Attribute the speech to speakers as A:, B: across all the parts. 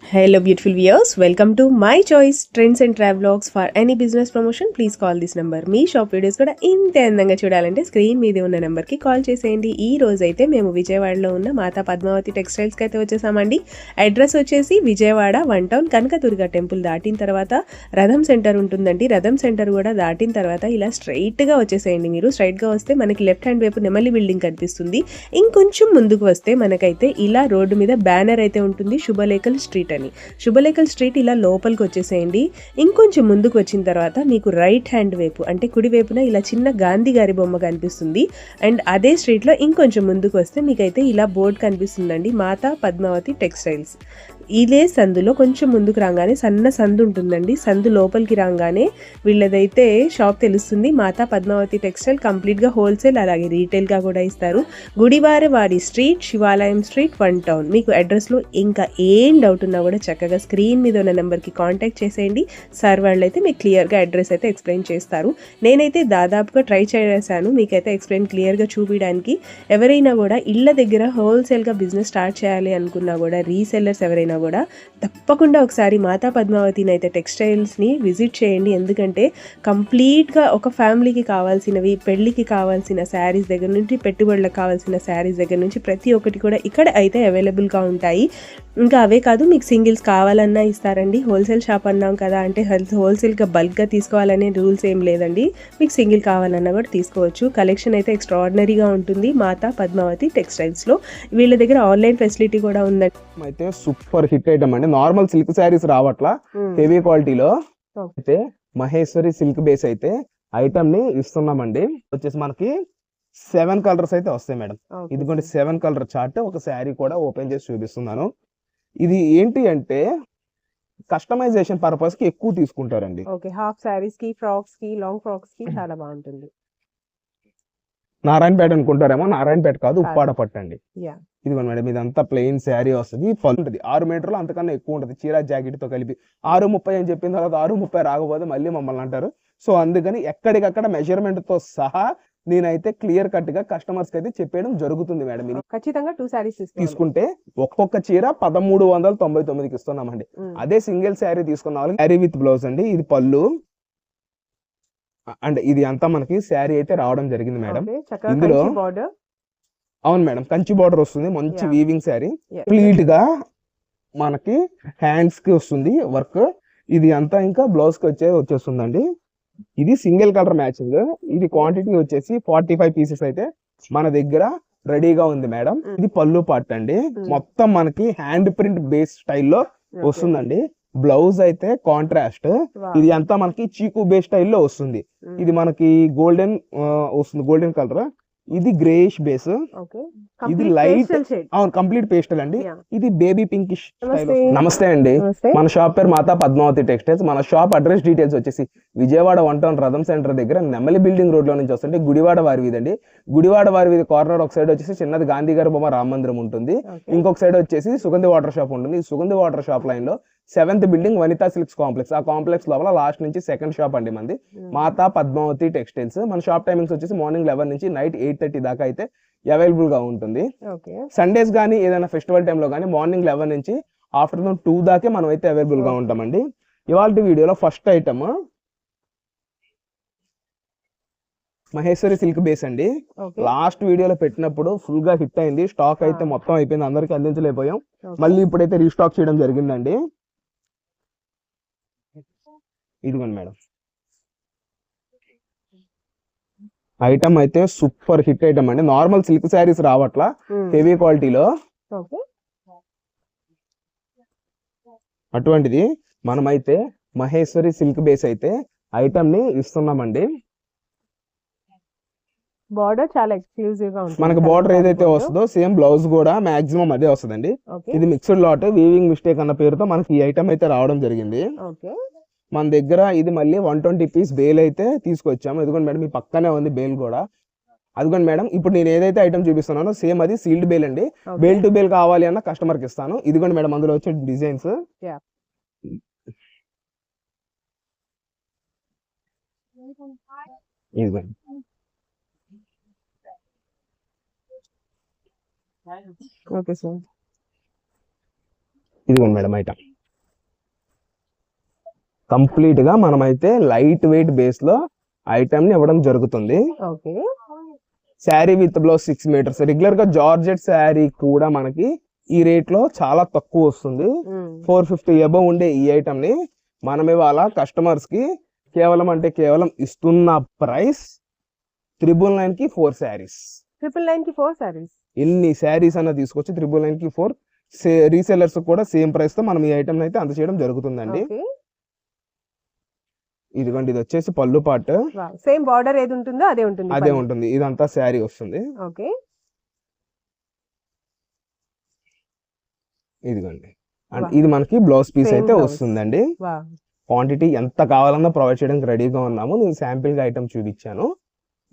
A: Hello beautiful viewers, welcome to my choice trends and travelogues. For any business promotion please call this number. Me shop videos కూడా ఇంత అందంగా చూడాలంటే screen మీద ఉన్న number కి call చేసేయండి. ఈ రోజు అయితే మేము విజయవాడలో ఉన్న మాతా పద్మావతి టెక్స్టైల్స్ కి అయితే వచ్చేసామండి. అడ్రస్ వచ్చేసి విజయవాడ 1 టౌన్ కనకదుర్గ టెంపుల్ దాటిన తర్వాత రథం సెంటర్ ఉంటుందండి. రథం సెంటర్ కూడా దాటిన తర్వాత ఇలా స్ట్రైట్ గా వచ్చేసేయండి. మీరు స్ట్రైట్ గా వస్తే మనకి లెఫ్ట్ హ్యాండ్ వైపు నెమలి బిల్డింగ్ కనిపిస్తుంది. ఇంకొంచెం ముందుకు వస్తే మనకైతే ఇలా రోడ్డు మీద బ్యానర్ అయితే ఉంటుంది, శుభలేఖల్ స్ట్రీట్ అని. శుభలేఖల్ స్ట్రీట్ ఇలా లోపలికి వచ్చేసేయండి. ఇంకొంచెం ముందుకు వచ్చిన తర్వాత మీకు రైట్ హ్యాండ్ వైపు అంటే కుడి వైపున ఇలా చిన్న గాంధీ గారి బొమ్మ కనిపిస్తుంది. అండ్ అదే స్ట్రీట్లో ఇంకొంచెం ముందుకు వస్తే మీకైతే ఇలా బోర్డు కనిపిస్తుందండి, మాతా పద్మావతి టెక్స్టైల్స్. ఇదే సందులో కొంచెం ముందుకు రాగానే సన్న సందు ఉంటుందండి. సందు లోపలికి రాగానే వీళ్ళదైతే షాప్ తెలుస్తుంది, మాతా పద్మావతి టెక్స్టైల్. కంప్లీట్గా హోల్సేల్ అలాగే రీటైల్గా కూడా ఇస్తారు. గుడివారవారి స్ట్రీట్, శివాలయం స్ట్రీట్, 1 టౌన్. మీకు అడ్రస్లో ఇంకా ఏం డౌట్ ఉన్నా కూడా చక్కగా స్క్రీన్ మీద ఉన్న నెంబర్కి కాంటాక్ట్ చేసేయండి. సార్ వాళ్ళు అయితే మీకు క్లియర్గా అడ్రస్ అయితే ఎక్స్ప్లెయిన్ చేస్తారు. నేనైతే దాదాపుగా ట్రై చేశాను మీకైతే ఎక్స్ప్లెయిన్ క్లియర్గా చూపించడానికి. ఎవరైనా కూడా ఇళ్ళ దగ్గర హోల్సేల్గా బిజినెస్ స్టార్ట్ చేయాలి అనుకున్నా కూడా, రీసెల్లర్స్ ఎవరైనా కూడా తప్పకుండా ఒకసారి మాతా పద్మావతిని అయితే టెక్స్టైల్స్ని విజిట్ చేయండి. ఎందుకంటే కంప్లీట్గా ఒక ఫ్యామిలీకి కావాల్సినవి, పెళ్ళికి కావాల్సిన శారీస్ దగ్గర నుంచి, పెట్టుబడులకు కావాల్సిన శారీస్ దగ్గర నుంచి ప్రతి ఒక్కటి కూడా ఇక్కడ అయితే అవైలబుల్గా ఉంటాయి. ఇంకా అవే కాదు, మీకు సింగిల్స్ కావాలన్నా ఇస్తారండి. హోల్సేల్ షాప్ అన్నాం కదా, అంటే హోల్సేల్గా బల్క్గా తీసుకోవాలనే రూల్స్ ఏం లేదండి. మీకు సింగిల్ కావాలన్నా కూడా తీసుకోవచ్చు. కలెక్షన్ అయితే ఎక్స్ట్రాడినరీగా ఉంటుంది మాతా పద్మావతి టెక్స్టైల్స్లో. వీళ్ళ దగ్గర ఆన్లైన్ ఫెసిలిటీ కూడా ఉందండి.
B: అయితే సూపర్ హిట్ ఐటమ్ అండి. నార్మల్ సిల్క్ శారీస్ రావట్లా, హెవీ క్వాలిటీలో అయితే మహేశ్వరి సిల్క్ బేస్ అయితే ఐటమ్ ని ఇస్తున్నామండి. వచ్చేసి మనకి 7 కలర్స్ అయితే వస్తాయి మేడం. ఇదిగోండి 7 కలర్ చార్ట్. ఒక శారీ కూడా ఓపెన్ చేసి చూపిస్తున్నాను. ఇది ఏంటి అంటే కస్టమైజేషన్ పర్పస్ కి ఎక్కువ తీసుకుంటారండి.
A: ఓకే, హాఫ్ శారీస్ కి, ఫ్రాక్స్ కి, లాంగ్ ఫ్రాక్స్ కి చాలా బాగుంటుంది.
B: నారాయణపేట అనుకుంటారేమో, నారాయణపేట కాదు, ఉప్పాడ పట్టండి. ఇదిగోండి మేడం, ఇదంతా ప్లెయిన్ శారీ వస్తుంది. పళ్ళు ఉంటుంది 6 మీటర్లు, అంతకన్నా ఎక్కువ ఉంటుంది. చీర జాకెట్ తో కలిపి 6:30 అని చెప్పిన తర్వాత 6:30 రాకపోతే మళ్ళీ మమ్మల్ని అంటారు. సో అందుకని ఎక్కడికక్కడ మెజర్మెంట్ తో సహా నేనైతే క్లియర్ కట్ గా కస్టమర్స్ కి అయితే చెప్పేయడం జరుగుతుంది మేడం. ఇది
A: ఖచ్చితంగా 2 శారీస్
B: తీసుకుంటే ఒక్కొక్క చీర 1399కి ఇస్తున్నామండి. అదే సింగిల్ శారీ తీసుకున్న వాళ్ళకి శారీ విత్ బ్లౌజ్ అండి. ఇది పళ్ళు అండ్ ఇది అంతా మనకి శారీ అయితే రావడం జరిగింది మేడం. ఇందులో అవును మేడం, కంచి బార్డర్ వస్తుంది, మంచి వీవింగ్ శారీ. కంప్లీట్ గా మనకి హ్యాండ్స్ కి వస్తుంది వర్క్. ఇది అంతా ఇంకా బ్లౌజ్ కి వచ్చేస్తుందండి. ఇది సింగిల్ కలర్ మ్యాచింగ్. ఇది క్వాంటిటీ వచ్చేసి 45 పీసెస్ అయితే మన దగ్గర రెడీగా ఉంది మేడం. ఇది పళ్ళు పార్ట్ అండి. మొత్తం మనకి హ్యాండ్ ప్రింట్ బేస్ స్టైల్లో వస్తుందండి. బ్లౌజ్ అయితే కాంట్రాస్ట్. ఇది అంతా మనకి చీకు బేస్ స్టైల్లో వస్తుంది. ఇది మనకి గోల్డెన్ వస్తుంది, గోల్డెన్ కలర్. ఇది గ్రేష్ బేస్. ఇది లైట్, అవును కంప్లీట్ పేస్టల్ అండి. ఇది బేబీ పింకిష్ స్టైల్. నమస్తే అండి, మన షాప్ పేరు మాతా పద్మావతి టెక్స్టైల్స్. మన షాప్ అడ్రస్ డీటెయిల్స్ వచ్చేసి విజయవాడ 1 టౌన్ రథం సెంటర్ దగ్గర నెమలి బిల్డింగ్ రోడ్ లో నుంచి వస్తుంటే గుడివాడ వారి వీధి అండి. గుడివాడ వారి వీధి కార్నర్ ఒక సైడ్ వచ్చేసి చిన్నది గాంధీ గారి బొమ్మ రామ మందిరం ఉంటుంది. ఇంకొక సైడ్ వచ్చేసి సుగంధి వాటర్ షాప్ ఉంటుంది. ఈ సుగంధి వాటర్ షాప్ లైన్ లో 7th building Vanitha silks complex. ఆ కాంప్లెక్స్ లోపల లాస్ట్ నుంచి సెకండ్ షాప్ అండి మంది, మాతా పద్మావతి టెక్స్టైల్స్. మన షాప్ టైమింగ్స్ వచ్చేసి మార్నింగ్ 11 నుంచి నైట్ 8:30 దాకా అయితే అవైలబుల్ గా ఉంటుంది. సండేస్ కానీ ఏదైనా ఫెస్టివల్ టైంలో కానీ మార్నింగ్ 11 నుంచి ఆఫ్టర్నూన్ 2 దాకే మనం అయితే అవైలబుల్ గా ఉంటామండి. ఇవాళ వీడియోలో first item Maheshwari silk base అండి. లాస్ట్ వీడియోలో పెట్టినప్పుడు ఫుల్ గా హిట్ అయింది. స్టాక్ అయితే మొత్తం అయిపోయింది, అందరికి అందించలేకపోయాం. మళ్ళీ ఇప్పుడైతే రీస్టాక్ చేయడం జరిగిందండి. ఇదిగోండి మేడం, ఐటమ్ అయితే సూపర్ హిట్ ఐటమ్ అండి. నార్మల్ సిల్క్ శారీస్ రావట్లా, హెవీ క్వాలిటీలో. అటువంటిది మనమైతే మహేశ్వరి సిల్క్ బేస్ అయితే ఐటమ్ ని ఇస్తున్నామండి.
A: బార్డర్ చాలా ఎక్స్క్లూజివ్ గా ఉంటుంది.
B: మనకి బార్డర్ ఏదైతే వస్తుందో సేమ్ బ్లౌజ్ కూడా మాక్సిమం అదే వస్తుందండి. ఇది మిక్స్డ్ లాట్, వీవింగ్ మిస్టేక్ అన్న పేరుతో మనకి ఈ ఐటమ్ అయితే రావడం జరిగింది. మన దగ్గర ఇది మళ్ళీ 120 పీస్ బేల్ అయితే తీసుకొచ్చాము. ఇదిగోండి మేడం, మీ పక్కనే ఉంది బేల్ కూడా. అదిగోండి మేడం, ఇప్పుడు నేను ఏదైతే ఐటమ్ చూపిస్తున్నానో సేమ్ అది సీల్డ్ బేల్ అండి. బేల్ టు బేల్ కావాలి అన్న కస్టమర్ కి ఇస్తాను. ఇదిగోండి మేడం, అందులో వచ్చే డిజైన్స్. ఇదిగోండి,
A: ఓకే సార్.
B: ఇదిగోండి మేడం ఐటమ్. కంప్లీట్ గా మనమైతే లైట్ వెయిట్ బేస్ లో ఐటమ్ ని ఇవ్వడం జరుగుతుంది.
A: Okay.
B: Sari with blouse 6 metres. Regular గా జార్జెట్ శారీ కూడా మనకి ఈ రేట్ లో చాలా తక్కువ వస్తుంది. 450 అబౌవ్ ఉండే ఈ ఐటమ్ ని మనం ఇవాళ కస్టమర్స్ కి కేవలం అంటే కేవలం ఇస్తున్న ప్రైస్ 999 కి 4 శారీస్.
A: 999 కి 4 శారీస్.
B: ఎన్ని శారీస్ అన్న తీసుకొచ్చి 999 కి 4 రీసెల్లర్స్ కూడా సేమ్ ప్రైస్ తో మనం ఈ ఐటమ్ అయితే అందజేయడం జరుగుతుందండి. ఇదిగోండి, ఇది వచ్చేసి పళ్ళు పార్ట్.
A: సేమ్ బార్డర్ ఏది ఉంటుందో అదే ఉంటుంది.
B: అదే ఉంటుంది. ఇదంతా శారీ వస్తుంది.
A: ఓకే.
B: ఇదిగోండి, ఇది మనకి బ్లౌజ్ పీస్ అయితే వస్తుందండి. క్వాంటిటీ ఎంత కావాలన్నా ప్రొవైడ్ చేయడానికి రెడీగా ఉన్నాము. నేను శాంపిల్ గా ఐటమ్ చూపించాను.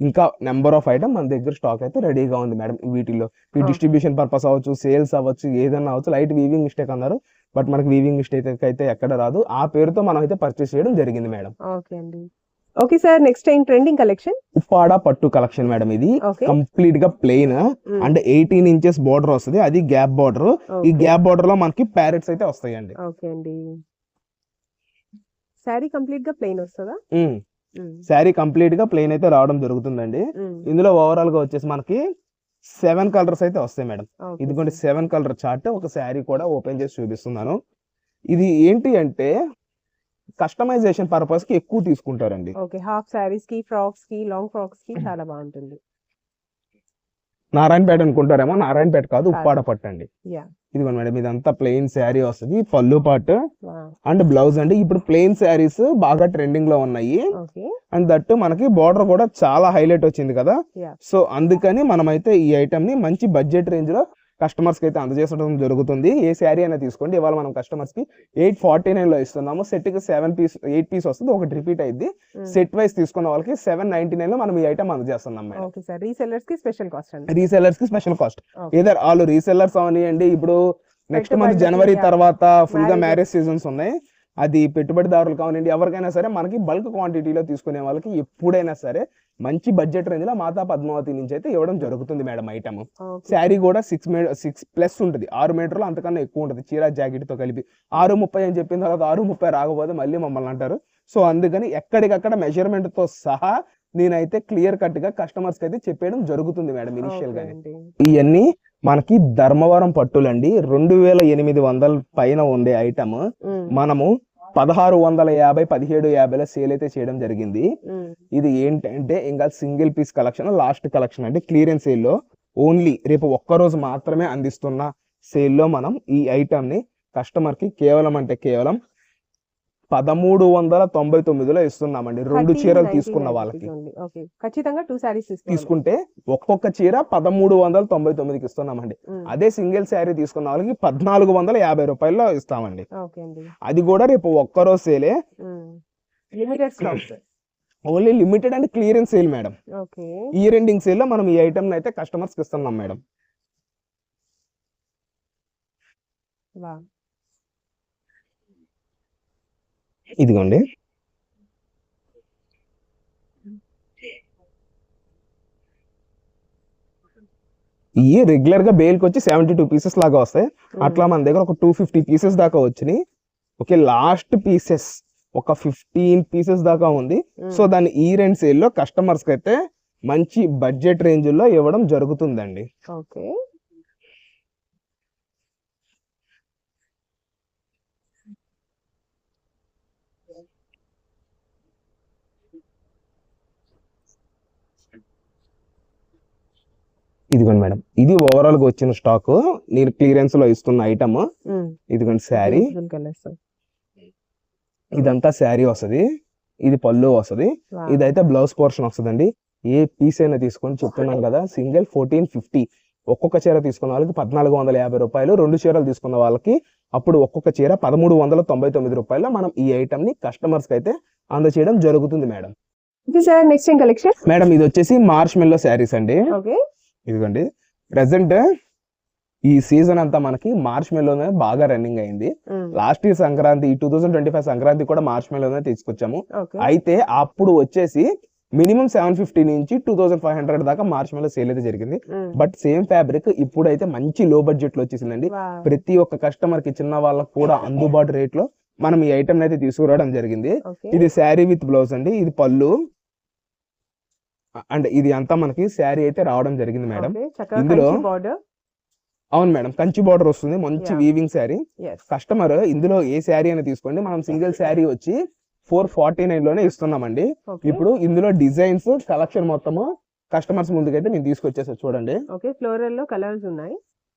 B: ఇంకా నెంబర్ ఆఫ్ ఐటమ్ మన దగ్గర స్టాక్ అయితే రెడీగా ఉంది మేడం. వీటిలో ఈ డిస్ట్రిబ్యూషన్ పర్పస్ అవ్వచ్చు, సేల్స్ అవ్వచ్చు, ఏదైనా అవ్వచ్చు. లైట్ వీవింగ్ మిస్టేక్ అన్నారు, బట్ మనకి వీవింగ్ మిస్టేక్ అయితే ఎక్కడ రాదు. ఆ పేరుతో మనం అయితే పర్చేస్ చేయడం జరిగింది మేడం.
A: ఓకే అండి. Okay sir, next time trending collection
B: Uppada పట్టు కలెక్షన్ మేడం. ఇది కంప్లీట్ గా ప్లెయిన్ అండ్ 18 ఇంచెస్ బోర్డర్ వస్తుంది. అది గ్యాప్ బోర్డర్. ఈ గ్యాప్ బోర్డర్ లో మనకి ప్యారెట్స్ అయితే వస్తాయండి.
A: ఓకే అండి. శారీ కంప్లీట్ గా ప్లెయిన్ వస్తుందా?
B: శారీ కంప్లీట్ గా ప్లెయిన్ అయితే రావడం జరుగుతుందండి. ఇందులో ఓవరాల్ గా వచ్చేసి మనకి 7 కలర్స్ అయితే వస్తాయి మేడం. ఇదిగోండి 7 కలర్ చార్ట్. ఒక శారీ కూడా ఓపెన్ చేసి చూపిస్తున్నాను. ఇది ఏంటి అంటే కస్టమైజేషన్ పర్పస్ కి ఎక్కువ తీసుకుంటారండి.
A: ఓకే. హాఫ్ శారీస్ కి, ఫ్రాక్స్ కి, లాంగ్ ఫ్రాక్స్ కి చాలా బాగుంటుంది.
B: నారాయణపేట అనుకుంటారేమో, నారాయణపేట కాదు, ఉప్పాడ పట్టు అండి. ఇదిగోండి మేడం, ఇదంతా ప్లెయిన్ శారీ వస్తుంది. పళ్ళు పార్ట్ అండ్ బ్లౌజ్ అండి. ఇప్పుడు ప్లెయిన్ శారీస్ బాగా ట్రెండింగ్ లో ఉన్నాయి. అండ్ దట్టు మనకి బార్డర్ కూడా చాలా హైలైట్ వచ్చింది కదా. సో అందుకని మనమైతే ఈ ఐటమ్ ని మంచి బడ్జెట్ రేంజ్ లో కస్టమర్స్ కి అయితే అందజేసడం జరుగుతుంది. ఏ శారీ అయినా తీసుకోండి. ఇవాళ మనం కస్టమర్స్ కి 849 లో ఇస్తున్నాము. సెట్ కి 8 పీస్ వస్తుంది, ఒకటి రిపీట్ అయింది. సెట్ వైస్ తీసుకున్న వాళ్ళకి 799 లో మనం ఈ ఐటమ్ అందజేస్తున్నాం మేడం.
A: రీసెల్లర్స్ కి స్పెషల్ కాస్ట్ అండి.
B: రీసెల్లర్స్ కి స్పెషల్ కాస్ట్. ఏదర్ వాళ్ళు రీసెల్లర్స్ అవనియండి. ఇప్పుడు నెక్స్ట్ మంత్ జనవరి తర్వాత ఫుల్ గా మ్యారేజ్ సీజన్స్ ఉన్నాయి. అది పెట్టుబడిదారులు కావాలండి, ఎవరికైనా సరే మనకి బల్క్ క్వాంటిటీలో తీసుకునే వాళ్ళకి ఎప్పుడైనా సరే మంచి బడ్జెట్ రేంజ్ లో మాతా పద్మావతి నుంచి అయితే ఇవ్వడం జరుగుతుంది మేడం ఐటమ్. శారీ కూడా 6 ప్లస్ ఉంటుంది. 6 మీటర్లు అంతకన్నా ఎక్కువ ఉంటుంది. చీర జాకెట్ తో కలిపి 6:30 అని చెప్పిన తర్వాత 6:30 రాకపోతే మళ్ళీ మమ్మల్ని అంటారు. సో అందుకని ఎక్కడికక్కడ మెజర్మెంట్ తో సహా నేనైతే క్లియర్ కట్ గా కస్టమర్స్ కి అయితే చెప్పేయడం జరుగుతుంది మేడం ఇనిషియల్ గానే. ఇవన్నీ మనకి ధర్మవరం పట్టులండి. 2800 పైన ఉండే ఐటమ్ మనము 1650, 1750 సేల్ అయితే చేయడం జరిగింది. ఇది ఏంటంటే ఇంకా single piece collection, last collection అంటే క్లియరెన్స్ సేల్ లో ఓన్లీ రేపు ఒక్కరోజు మాత్రమే అందిస్తున్న సేల్ లో మనం ఈ ఐటమ్ ని కస్టమర్ కి కేవలం అంటే కేవలం 1399లో ఇస్తున్నామండి. 2 చీరలు తీసుకున్న వాళ్ళకి
A: ఖచ్చితంగా 2 సారీస్
B: తీసుకుంటే ఒక్కొక్క చీర 1399కి ఇస్తున్నామండి. అదే సింగిల్ శారీ తీసుకున్న వాళ్ళకి 1450 రూపాయల్లో ఇస్తామండి. అది కూడా రేపు ఒక్కరోజు సేలే, only limited and clearance sale madam. Year ending sale లో మనం ఈ ఐటమ్ అయితే కస్టమర్స్ కి ఇస్తున్నాం మేడం. ఇదిగోండి, ఈ రెగ్యులర్ గా బేల్కి వచ్చి 72 పీసెస్ లాగా వస్తాయి. అట్లా మన దగ్గర ఒక 250 పీసెస్ దాకా వచ్చినాయి. ఓకే, లాస్ట్ పీసెస్ ఒక 15 పీసెస్ దాకా ఉంది. సో దాన్ని ఈ రెండ్ సేల్ లో కస్టమర్స్ కి అయితే మంచి బడ్జెట్ రేంజ్ లో ఇవ్వడం జరుగుతుందండి.
A: ఓకే,
B: ఇదిగోండి మేడం, ఇది ఓవరాల్ గా వచ్చిన స్టాక్. నేను క్లియరెన్స్ లో ఇస్తున్న ఐటమ్. ఇదిగోండి శారీ, ఇదంతా శారీ వస్తుంది. ఇది పళ్ళు వస్తుంది. ఇదైతే బ్లౌజ్ పోర్షన్ వస్తుందండి. ఏ పీస్ అయినా తీసుకొని చెప్తున్నాను కదా, సింగిల్ 1450. ఒక్కొక్క చీర తీసుకున్న వాళ్ళకి 1450 రూపాయలు. 2 చీరలు తీసుకున్న వాళ్ళకి అప్పుడు ఒక్కొక్క చీర 1399 రూపాయలు మనం ఈ ఐటమ్ ని కస్టమర్స్ కి అయితే అందజేయడం జరుగుతుంది మేడం. మేడం ఇది వచ్చేసి మార్చ్ మెల్లో శారీస్ అండి. ఇదిగోండి, ప్రెసెంట్ ఈ సీజన్ అంతా మనకి మార్చ్ మెలోనే బాగా రన్నింగ్ అయింది. లాస్ట్ ఇయర్ సంక్రాంతి, 2025 సంక్రాంతి కూడా మార్చ్ మెలోనే తీసుకొచ్చాము. అయితే అప్పుడు వచ్చేసి మినిమం 750 నుంచి 2500 దాకా మార్చ్ మెలో సేల్ అయితే జరిగింది. బట్ సేమ్ ఫ్యాబ్రిక్ ఇప్పుడైతే మంచి లో బడ్జెట్ లో వచ్చేసిందండి. ప్రతి ఒక్క కస్టమర్ కి, చిన్న వాళ్ళకి కూడా అందుబాటు రేట్ లో మనం ఈ ఐటమ్ అయితే తీసుకురావడం జరిగింది.
A: ఓకే
B: ఇది శారీ విత్ బ్లౌజ్ అండి, ఇది పళ్ళు అండ్ ఇది అంతా మనకి శారీ అయితే రావడం జరిగింది మేడం.
A: ఓకే చక్కగా
B: ఇందులో
A: కంచి బార్డర్.
B: అవును మేడం, కంచి బార్డర్ వస్తుంది, మంచి
A: Yeah.
B: Weaving sari.
A: yes
B: customer ఇందులో ఏ శారీ అని తీసుకోండి, మనం సింగిల్ శారీ వచ్చి 449 లోనే ఇస్తున్నామండి.
A: ఓకే
B: ఇప్పుడు ఇందులో డిజైన్స్ కలెక్షన్ మొత్తము కస్టమర్స్ ముందుకైతే నేను తీసుకొచ్చేసా చూడండి.
A: ఓకే ఫ్లోరల్ లో కలర్స్ ఉన్నాయి.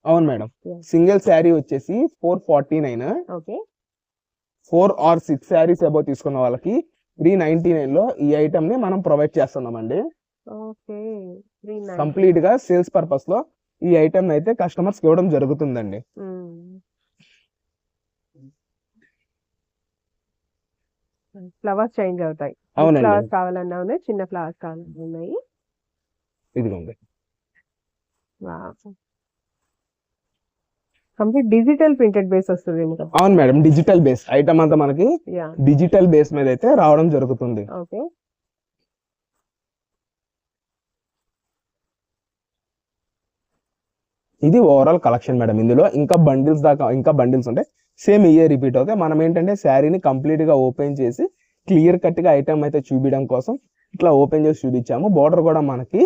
B: అవును మేడం,
A: Yeah.
B: సింగిల్ శారీ వచ్చేసి 449,
A: ఓకే
B: 4 or 6 శారీస్ అబౌవ్ తీసుకున్న వాళ్ళకి 399 లో ఈ ఐటమ్ ని మనం ప్రొవైడ్ చేస్తున్నామండి.
A: ఓకే 390.
B: కంప్లీట్ గా సేల్స్ పర్పస్ లో ఈ ఐటమ్ అయితే కస్టమర్స్ ఇవ్వడం జరుగుతుందండి.
A: ఫ్లవర్స్ చేంజ్ అవుతాయి.
B: అవునండి.
A: ఫ్లవర్స్ కావాలన్నా ఉన్నాయి, చిన్న ఫ్లవర్స్ కావాలన్నా ఉన్నాయి.
B: ఇదిగోండి,
A: కంప్లీట్ డిజిటల్ ప్రింటెడ్ బేస్ వస్తుంది ఇంకా.
B: అవును మేడం, డిజిటల్ బేస్ ఐటమ్ అంతా మనకి
A: యా
B: డిజిటల్ బేస్ మీద అయితే రావడం జరుగుతుంది.
A: ఓకే
B: ఇది ఓవరాల్ కలెక్షన్ మేడం. ఇందులో ఇంకా బండిల్స్ దాకా ఇంకా బండిల్స్ ఉంటాయి, సేమ్ ఇయర్ రిపీట్ అవుతాయి. మనం ఏంటంటే శారీని కంప్లీట్ గా ఓపెన్ చేసి క్లియర్ కట్ గా ఐటమ్ అయితే చూపించడం కోసం ఇట్లా ఓపెన్ చేసి చూపించాము. బార్డర్ కూడా మనకి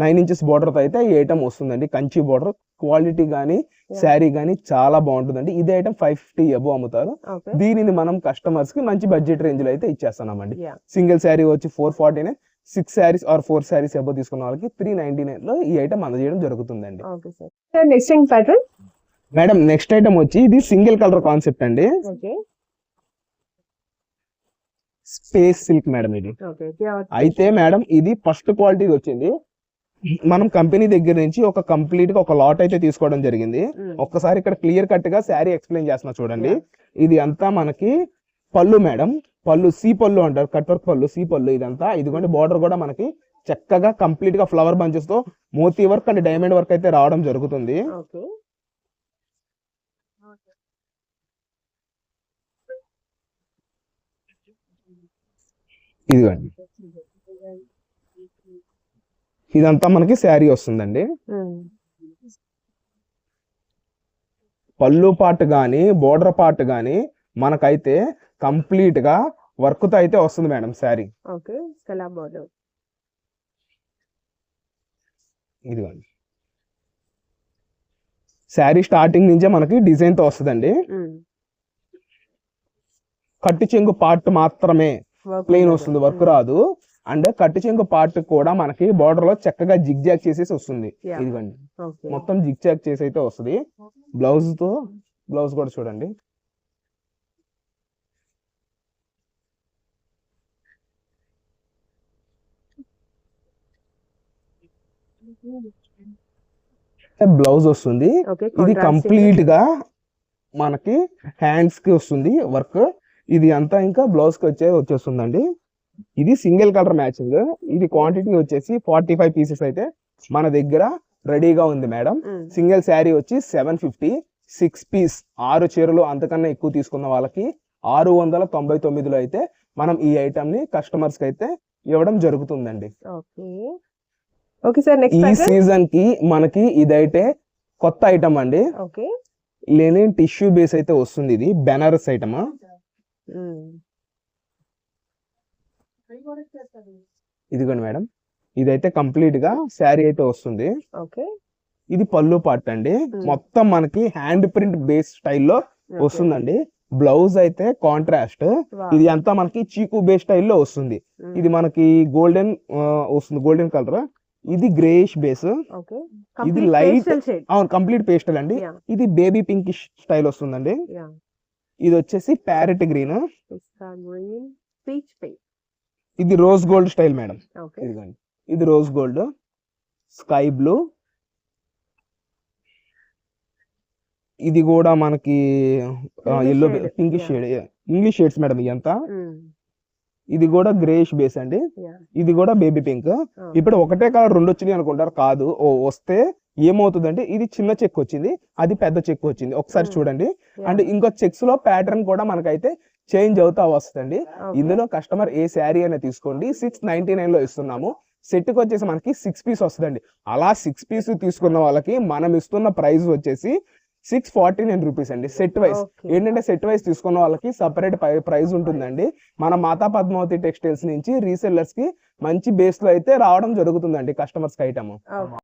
B: 9 inches బార్డర్ తో అయితే ఈ ఐటమ్ వస్తుందండి. కంచి బార్డర్ క్వాలిటీ గానీ శారీ గానీ చాలా బాగుంటుందండి. ఇదే ఐటమ్ 550 అబోవ్ అమ్ముతారు.
A: ఓకే
B: దీనిని మనం కస్టమర్స్ కి మంచి బడ్జెట్ రేంజ్ లో అయితే ఇచ్చేస్తున్నామండి.
A: యా
B: సింగిల్ శారీ వచ్చి 449, 6 శారీస్ ఆర్ 4 శారీస్ అబోవ్ తీసుకున్న వాళ్ళకి 399 లో ఈ ఐటమ్ అందజేయడం జరుగుతుందండి.
A: Okay sir. సార్ నెక్స్ట్ ఇంక్ ప్యాటర్న్.
B: మేడం నెక్స్ట్ ఐటమ్ వచ్చి ఇది సింగిల్ కలర్ కాన్సెప్ట్ అండి,
A: ఓకే
B: స్పేస్ సిల్క్ మేడం. ఇది
A: ఓకే
B: అయితే మేడం ఇది ఫస్ట్ క్వాలిటీ వచ్చింది. మనం కంపెనీ దగ్గర నుంచి ఒక కంప్లీట్ గా ఒక లాట్ అయితే తీసుకోవడం జరిగింది. ఒక్కసారి ఇక్కడ క్లియర్ కట్ గా శారీ ఎక్స్ప్లెయిన్ చేస్తున్నా చూడండి. ఇది అంతా మనకి పళ్ళు మేడం, పళ్ళు సి పళ్ళు అంటారు, కట్ వర్క్ పళ్ళు సి పళ్ళు. ఇదంతా ఇదిగోండి, బార్డర్ కూడా మనకి చక్కగా కంప్లీట్ గా ఫ్లవర్ బంచెస్ తో మోతీ వర్క్ అండ్ డైమండ్ వర్క్ అయితే రావడం జరుగుతుంది.
A: ఓకే
B: ఇదిగోండి, ఇదంతా మనకి శారీ వస్తుందండి. పళ్ళు పార్ట్ గానీ బోర్డర్ పార్ట్ గానీ మనకైతే కంప్లీట్ గా వర్క్ తో అయితే వస్తుంది మేడం శారీ.
A: ఓకే స్కలా బార్డర్.
B: ఇదిగోండి, శారీ స్టార్టింగ్ నుంచే మనకి డిజైన్ తో వస్తుందండి. కట్టు చెంగు పార్ట్ మాత్రమే ప్లెయిన్ వస్తుంది, వర్క్ రాదు. అండ్ కట్టు చెంగు పార్ట్ కూడా మనకి బార్డర్ లో చక్కగా జిగ్ జాగ్ చేసేసి వస్తుంది. ఇదిగోండి, మొత్తం జిగ్ జాగ్ చేసి అయితే వస్తుంది. బ్లౌజ్ తో బ్లౌజ్ కూడా చూడండి. బ్లౌజ్ వస్తుంది. ఇది కంప్లీట్ గా మనకి హ్యాండ్స్ కి వస్తుంది వర్క్. ఇది అంతా ఇంకా బ్లౌజ్ కి వచ్చేస్తుందండి. ఇది సింగిల్ కలర్ మ్యాచింగ్. ఇది క్వాంటిటీ వచ్చేసి 45 పీసెస్ అయితే మన దగ్గర రెడీగా ఉంది మేడం. సింగిల్ శారీ వచ్చి 750, 6 పీస్ 6 చీరలు అంతకన్నా ఎక్కువ తీసుకున్న వాళ్ళకి 699లో అయితే మనం ఈ ఐటమ్ ని కస్టమర్స్ కి అయితే ఇవ్వడం జరుగుతుందండి.
A: ఓకే సార్, నెక్స్ట్
B: ఈ సీజన్ కి మనకి ఇదైతే కొత్త ఐటమ్ అండి.
A: ఓకే
B: లెనిన్ టిష్యూ బేస్ అయితే వస్తుంది. ఇది బెనారస్ ఐటమ్. ఇదిగోండి మేడం, ఇదైతే కంప్లీట్ గా శారీ అయితే వస్తుంది.
A: ఓకే
B: ఇది పళ్ళు పార్ట్ అండి. మొత్తం మనకి హ్యాండ్ ప్రింట్ బేస్ స్టైల్లో వస్తుందండి. బ్లౌజ్ అయితే కాంట్రాస్ట్. ఇది అంతా మనకి చీకు బేస్ స్టైల్లో వస్తుంది. ఇది మనకి గోల్డెన్ వస్తుంది, గోల్డెన్ కలర్. ఇది గ్రేష్ బేస్. ఇది లైట్, అవును కంప్లీట్ పేస్టల్ అండి. ఇది బేబీ పింక్ స్టైల్ వస్తుందండి. ఇది వచ్చేసి ప్యారెట్ గ్రీన్. ఇది రోజ్ గోల్డ్ స్టైల్ మేడం. ఇదిగోండి, ఇది రోజ్ గోల్డ్, స్కై బ్లూ. ఇది కూడా మనకి yellow pink shade, English shades madam ఇదంతా. ఇది కూడా గ్రేష్ బేస్ అండి. ఇది కూడా బేబీ పింక్. ఇప్పుడు ఒకటే కలర్ రెండు వచ్చినాయి అనుకుంటారు, కాదు. వస్తే ఏమవుతుందంటే ఇది చిన్న చెక్ వచ్చింది, అది పెద్ద చెక్ వచ్చింది. ఒకసారి చూడండి. అండ్ ఇంకో చెక్స్ లో ప్యాటర్న్ కూడా మనకైతే చేంజ్ అవుతా వస్తుంది. ఇందులో కస్టమర్ ఏ శారీ అయినా తీసుకోండి, 699 లో ఇస్తున్నాము. సెట్ కి వచ్చేసి మనకి 6 పీస్ వస్తుందండి. అలా 6 పీస్ తీసుకున్న వాళ్ళకి మనం ఇస్తున్న ప్రైస్ వచ్చేసి 649 రూపీస్ అండి సెట్ వైస్.
A: Okay.
B: ఏంటంటే సెట్ వైస్ తీసుకున్న వాళ్ళకి సపరేట్ ప్రైస్ ఉంటుందండి. మన మాతా పద్మావతి టెక్స్టైల్స్ నుంచి రీసెల్లర్స్ కి మంచి బేస్ లో అయితే రావడం జరుగుతుందండి కస్టమర్స్ కి ఐటమ్.
A: Okay.